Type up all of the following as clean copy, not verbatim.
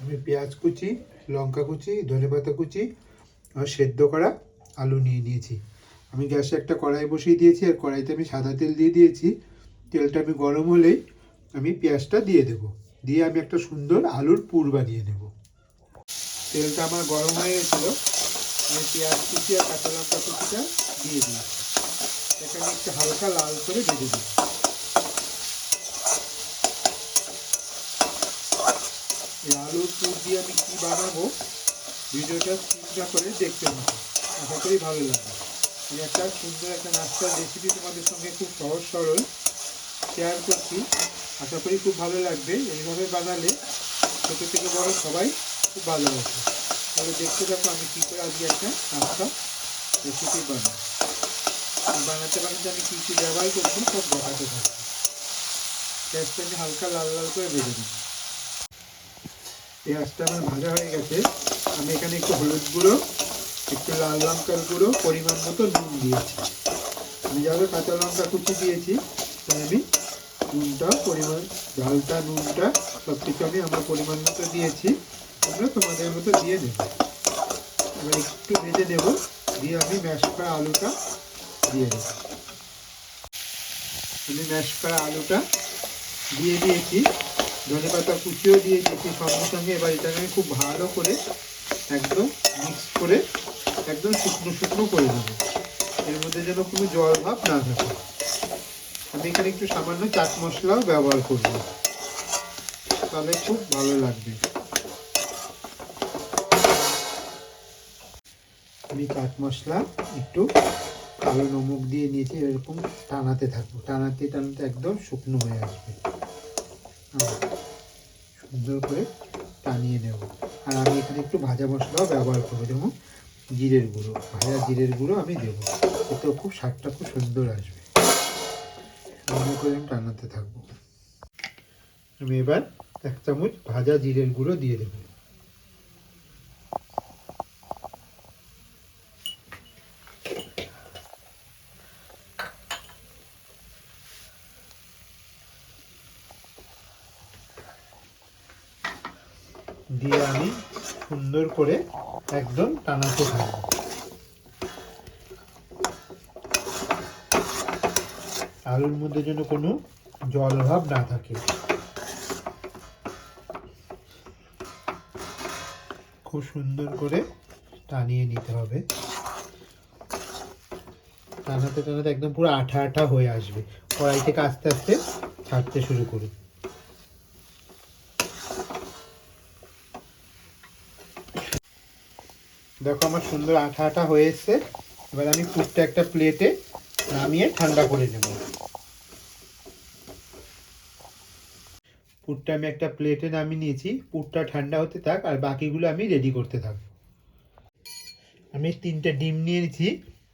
আমি পেঁয়াজ কুচি, লঙ্কা কুচি, ধনেপাতা কুচি আর সেদ্ধ করা আলু নিয়ে নিয়েছি। আমি গ্যাসে একটা কড়াই বসিয়ে দিয়েছি, আর কড়াইতে আমি সাদা তেল দিয়ে দিয়েছি। তেলটা আমি গরম হলেই আমি পেঁয়াজটা দিয়ে দেবো, দিয়ে আমি একটা সুন্দর আলুর পুর বানিয়ে নেব। তেলটা আমার গরম হয়ে গেছিলো, আমি পেঁয়াজ কুচি আর কাঁচা লঙ্কা কুচিটা দিয়ে দিয়েছি। এখানে একটু হালকা লাল করে ভেজে দিই। এই আলুর পুর দিয়ে আমি কী বানাবো, ভিডিওটা স্কিপ না করে দেখতে হবে, আশা করি ভালো লাগবে। আমি একটা সুন্দর একটা নাস্তার রেসিপি তোমাদের সঙ্গে খুব সহজ সরল শেয়ার করছি, আশা করি খুব ভালো লাগবে। এইভাবে বানালে ছোটো থেকে বড় সবাই খুব ভালোবাসে। তাহলে দেখতে থাকো আমি কী করে আজকে একটা নাস্তা রেসিপি বানাতে আমি কী কী ব্যবহার করছি সব দেখাতে থাকবো। পেঁয়াজটা আমি হালকা লাল লাল করে ভেজে দিই। পেঁয়াজটা আমার ভাজা হয়ে গেছে। আমি এখানে একটু হলুদ গুঁড়ো, একটু লাল লঙ্কার গুঁড়ো, পরিমাণ মতো নুন দিয়েছি। আমি যেভাবে কাঁচা লঙ্কা কুচি দিয়েছি, আমি নুনটা পরিমাণ, ঝালটা, নুনটা সব কিছু আমি আমার পরিমাণ মতো দিয়েছি। তোমরা তোমাদের মতো দিয়ে নেবে। এবার একটু ভেজে নেব, দিয়ে আমি ম্যাশ করা আলুটা দিয়ে দেব। আমি ম্যাশ করা আলুটা দিয়ে দিয়েছি, ধনেপাতা কুচিও দিয়ে দিয়েছি সঙ্গে সঙ্গে। এবার এটাকে আমি খুব ভালো করে একদম মিক্স করে একদম শুকনো শুকনো করে দেবো। এর মধ্যে যেন কোনো জল ভাব না থাকে। আমি এখানে একটু সামান্য চাট মশলাও ব্যবহার করব, তাহলে খুব ভালো লাগবে। আমি চাট মশলা একটু কালো নমক দিয়ে নিয়েছি, এরকম টানাতে থাকবো, টানাতে টানাতে একদম শুকনো হয়ে আসবে। সুন্দর করে টানিয়ে নেব। আর আমি এখানে একটু ভাজা মশলাও ব্যবহার করবো, যেমন জিরের গুঁড়ো, ভাজা জিরের গুঁড়ো আমি দেবো, এতেও খুব স্বাদটা খুব সুন্দর আসবে। সুন্দর করে আমি টানাতে থাকবো। আমি এবার 1 চামচ ভাজা জিরের গুঁড়ো দিয়ে দেবো। দিয়ে আমি সুন্দর করে একদম টানাতে থাকবো। আলুর মধ্যে যেন কোনো জল ভাব না থাকে। খুব সুন্দর করে টানিয়ে নিতে হবে। টানাতে টানাতে একদম পুরো আঠা আঠা হয়ে আসবে, কড়াই থেকে আস্তে আস্তে ছাড়তে শুরু করুন। দেখো আমার সুন্দর আঠা আঠা হয়ে এসছে। এবার আমি পুরটা একটা প্লেটে নামিয়ে ঠান্ডা করে নেব। পুরটা আমি একটা প্লেটে নামিয়ে নিয়েছি, পুরটা ঠান্ডা হতে থাক আর বাকিগুলো আমি রেডি করতে থাকবো। আমি 3টে ডিম নিয়ে নিয়েছি,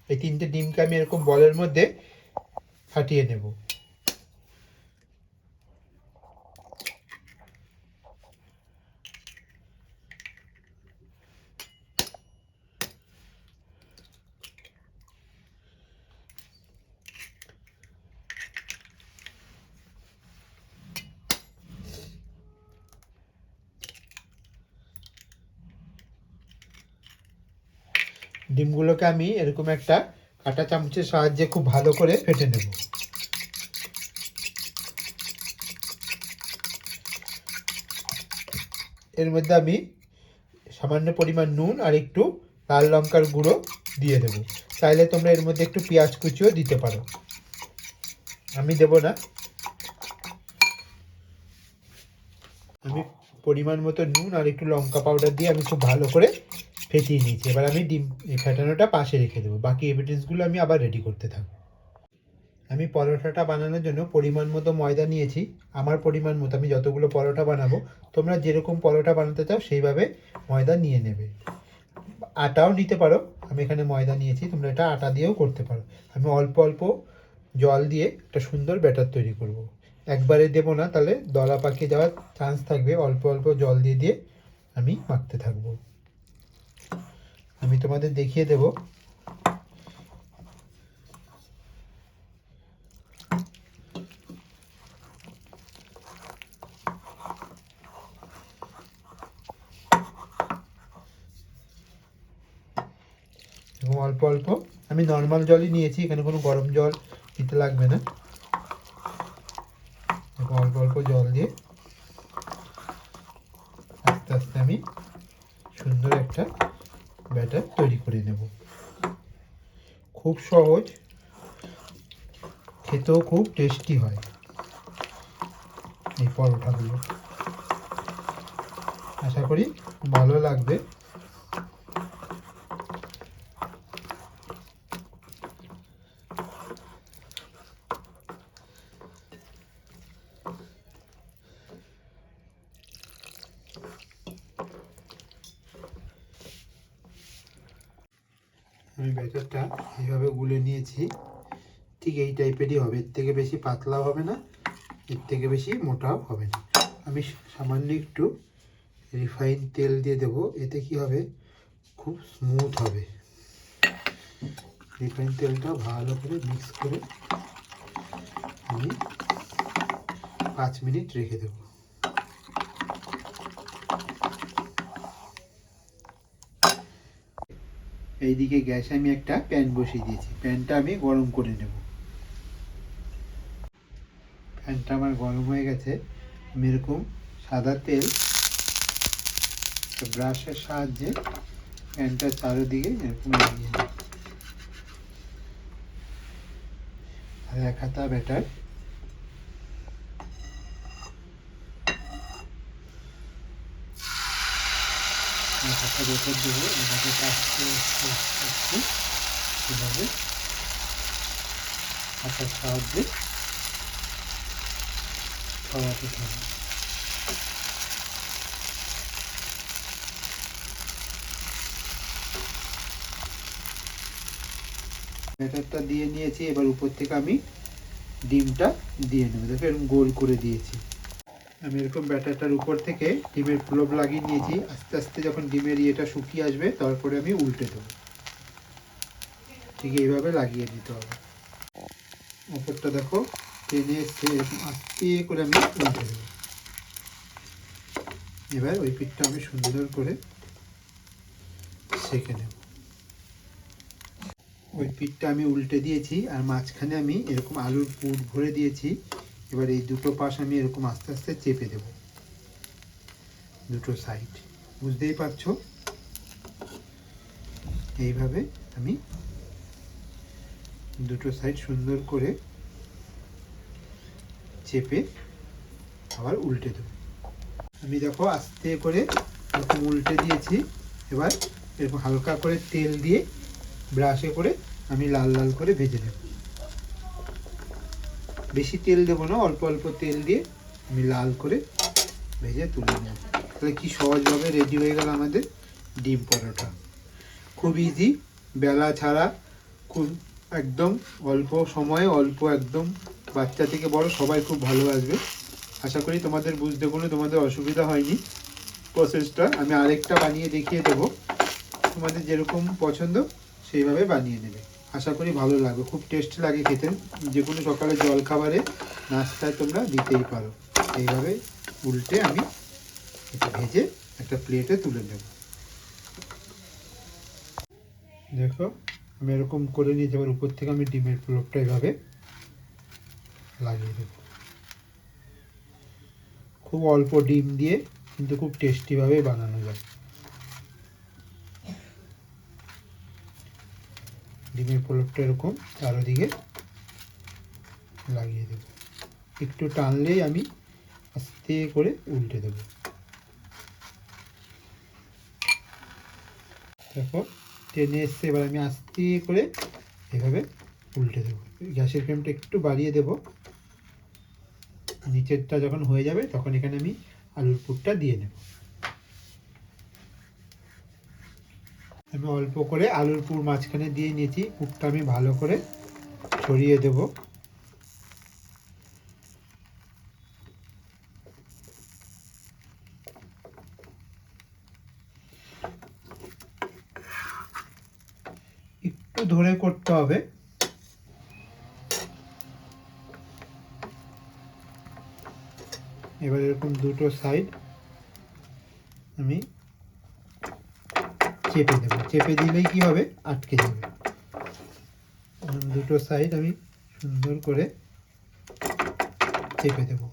এই 3টে ডিমকে আমি এরকম বলের মধ্যে ফাটিয়ে নেব। ডিমগুলোকে আমি এরকম একটা কাঁটা চামচের সাহায্যে খুব ভালো করে ফেটে নেব। এর মধ্যে আমি সামান্য পরিমাণ নুন আর একটু লাল লঙ্কার গুঁড়ো দিয়ে দেবো। চাইলে তোমরা এর মধ্যে একটু পেঁয়াজ কুচিও দিতে পারো, আমি দেব না। আমি পরিমাণ মতো নুন আর একটু লঙ্কা পাউডার দিয়ে আমি খুব ভালো করে ফেটিয়ে নিয়েছি। এবার আমি ডিম ফেটানোটা পাশে রেখে দেবো, বাকি এভিডেন্সগুলো আমি আবার রেডি করতে থাকবো। আমি পরোটাটা বানানোর জন্য পরিমাণ মতো ময়দা নিয়েছি। আমার পরিমাণ মতো, আমি যতগুলো পরোটা বানাবো তোমরা যেরকম পরোটা বানাতে চাও সেইভাবে ময়দা নিয়ে নেবে। আটাও নিতে পারো, আমি এখানে ময়দা নিয়েছি, তোমরা এটা আটা দিয়েও করতে পারো। আমি অল্প অল্প জল দিয়ে একটা সুন্দর ব্যাটার তৈরি করব। একবারে দেবো না, তাহলে দলা পাকিয়ে যাওয়ার চান্স থাকবে। অল্প অল্প জল দিয়ে দিয়ে আমি মাখতে থাকবো। আমি তোমাদের দেখিয়ে দেবো। অল্প অল্প আমি নর্মাল জলই নিয়েছি, এখানে কোনো গরম জল দিতে লাগবে না। অল্প অল্প জল দিয়ে আস্তে আস্তে আমি সুন্দর একটা ব্যাটার তৈরি করে নেব। খুব সহজ, খেতেও খুব টেস্টি হয় এই পরোটাগুলো। আশা করি ভালো লাগবে। আমি ব্যাটারটা এইভাবে গুলে নিয়েছি, ঠিক এই টাইপেরই হবে, এর থেকে বেশি পাতলাও হবে না, এর থেকে বেশি মোটাও হবে না। আমি সামান্য একটু রিফাইন তেল দিয়ে দেবো, এতে কি হবে, খুব স্মুথ হবে। রিফাইন তেলটা ভালো করে মিক্স করে আমি 5 মিনিট রেখে দেবো। এইদিকে গ্যাসে আমি একটা প্যান বসিয়ে দিয়েছি, প্যানটা আমি গরম করে নেব। প্যানটা আমার গরম হয়ে গেছে। আমি এরকম সাদা তেল ব্রাশের সাহায্যে প্যানটার চারিদিকে এরকম লাগিয়ে নেব। আর এক হাতা ব্যাটার হাতা ব্যাটার দেবো, এটাকে আস্তে আস্তে আস্তে আস্তে এভাবে হাতার সাহায্যে ছড়াতে থাকবে। ব্যাটারটা দিয়ে নিয়েছি, এবার উপর থেকে আমি ডিমটা দিয়ে নেব। দেখো এরকম গোল করে দিয়েছি। আমি এরকম ব্যাটারটার উপর থেকে ডিমের প্রলেপ লাগিয়ে নিয়েছি। আস্তে আস্তে যখন ডিমের ইয়েটা শুকিয়ে আসবে তারপরে আমি উল্টে দেবো। ঠিক এইভাবে লাগিয়ে দিতে হবে। উপরটা দেখো টেনে এসছে, এরকম আস্তে করে আমি উল্টে দেবো। এবার ওই পিঠটা আমি সুন্দর করে সেঁকে নেব। ওই পিঠটা আমি উল্টে দিয়েছি, আর মাঝখানে আমি এরকম আলুর পুর ভরে দিয়েছি। এবার এই দুটো পাশ আমি এরকম আস্তে আস্তে চেপে দেব, দুটো সাইড, বুঝতেই পারছো। এইভাবে আমি দুটো সাইড সুন্দর করে চেপে আবার উল্টে দেব। আমি দেখো আস্তে করে এরকম উল্টে দিয়েছি। এবার এরকম হালকা করে তেল দিয়ে ব্রাশে করে আমি লাল লাল করে ভেজে নেব। বেশি তেল দেবো না, অল্প অল্প তেল দিয়ে আমি লাল করে ভেজে তুলে নেব। তাহলে কি সহজভাবে রেডি হয়ে গেল আমাদের ডিম পরোটা। খুব ইজি, বেলা ছাড়া, খুব একদম অল্প সময়ে অল্প, একদম বাচ্চা থেকে বড় সবাই খুব ভালোবাসবে। আশা করি তোমাদের বুঝতে কোনো তোমাদের অসুবিধা হয়নি। প্রসেসটা আমি আরেকটা বানিয়ে দেখিয়ে দেবো, তোমাদের যেরকম পছন্দ সেইভাবে বানিয়ে নেবে। আশা করি ভালো লাগবে, খুব টেস্ট লাগে খেতে। যে কোনো সকালে জলখাবারে নাস্তায় তোমরা দিতেই পারো। এইভাবে উল্টে আমি এটা ভেজে একটা প্লেটে তুলে নেব। দেখো আমি এরকম করে নিয়েছি। এবার উপর থেকে আমি ডিমের পুরোটা এভাবে লাগিয়ে দেব। খুব অল্প ডিম দিয়ে কিন্তু খুব টেস্টিভাবে বানানো যায়। ডিমের পুরোটা এরকম চারদিকে লাগিয়ে দেব। একটু টানলেই আমি আস্তে করে উল্টে দেব। দেখো টেনে এসছে, এবার আমি আস্তে করে এভাবে উল্টে দেবো। গ্যাসের ফ্লেমটা একটু বাড়িয়ে দেব। নিচেরটা যখন হয়ে যাবে তখন এখানে আমি আলুর পুরটা দিয়ে নেব। আমি অল্প করে আলুর পুর মাঝখানে দিয়ে নিয়েছি। পুরটা আমি ভালো করে ছড়িয়ে দেব। একটু ধরে করতে হবে। এবার এরকম দুটো সাইড আমি চেপে দেবো, চেপে দিলেই কি হবে, আটকে যাবে। দুটো সাইড আমি সুন্দর করে চেপে দেবো।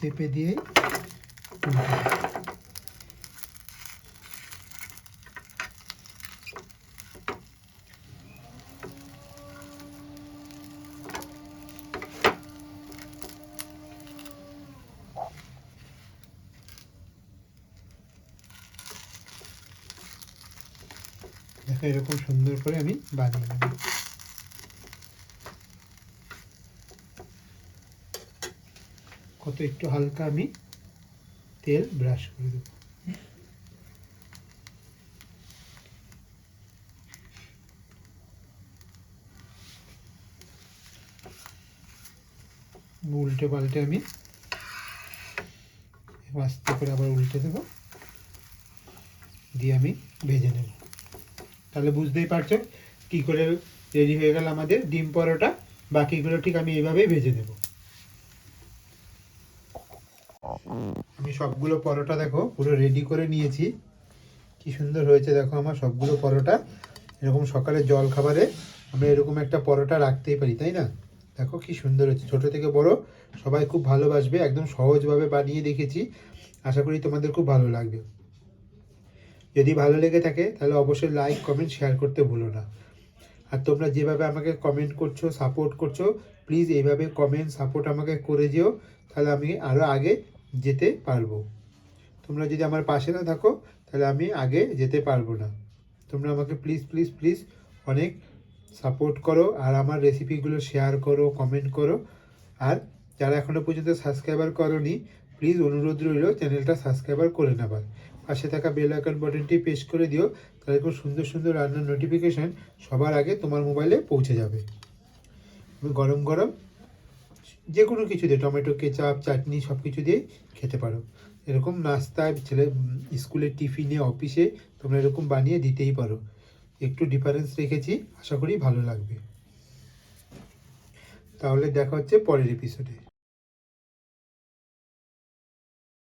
চেপে দিয়ে দেখো এরকম সুন্দর করে আমি বানিয়ে নেব। কত একটু হালকা আমি তেল ব্রাশ করে দেবো। উল্টে পাল্টে আমি আস্তে করে আবার উল্টে দেবো, দিয়ে আমি ভেজে নেব। তাহলে বুঝতেই পারছো কি করে রেডি হয়ে গেল আমাদের ডিম পরোটা। বাকিগুলো ঠিক আমি এইভাবেই ভেজে নেব। আমি সবগুলো পরোটা দেখো পুরো রেডি করে নিয়েছি। কি সুন্দর হয়েছে দেখো আমার সবগুলো পরোটা। এরকম সকালে জল খাবারে আমরা এরকম একটা পরোটা রাখতেই পারি, তাই না? দেখো কি সুন্দর হয়েছে, ছোট থেকে বড় সবাই খুব ভালোবাসবে। একদম সহজভাবে বানিয়ে দেখেছি, আশা করি তোমাদের খুব ভালো লাগবে। যদি ভালো লেগে থাকে তাহলে অবশ্যই লাইক কমেন্ট শেয়ার করতে ভুলো না। আর তোমরা যেভাবে আমাকে কমেন্ট করছো, সাপোর্ট করছো, প্লিজ এইভাবে কমেন্ট সাপোর্ট আমাকে করে যেও, তাহলে আমি আরও আগে যেতে পারবো। তোমরা যদি আমার পাশে না থাকো তাহলে আমি আগে যেতে পারবো না। তোমরা আমাকে প্লিজ প্লিজ প্লিজ অনেক সাপোর্ট করো, আর আমার রেসিপিগুলো শেয়ার করো, কমেন্ট করো। আর যারা এখনও পর্যন্ত সাবস্ক্রাইবার করোনি, প্লিজ অনুরোধ রইল চ্যানেলটা সাবস্ক্রাইবার করে নেবার। পাশে থাকা বেল আইকন বাটনটি প্রেস করে দিও, তাহলে খুব সুন্দর সুন্দর রান্নার নোটিফিকেশান সবার আগে তোমার মোবাইলে পৌঁছে যাবে। তুমি গরম গরম যে কোনো কিছু দিয়ে, টমেটো কেচাপ চাটনি সব কিছু দিয়ে খেতে পারো। এরকম নাস্তায়, ছেলে স্কুলের টিফিনে, অফিসে তোমরা এরকম বানিয়ে দিতেই পারো। একটু ডিফারেন্স রেখেছি, আশা করি ভালো লাগবে। তাহলে দেখা হচ্ছে পরের এপিসোডে।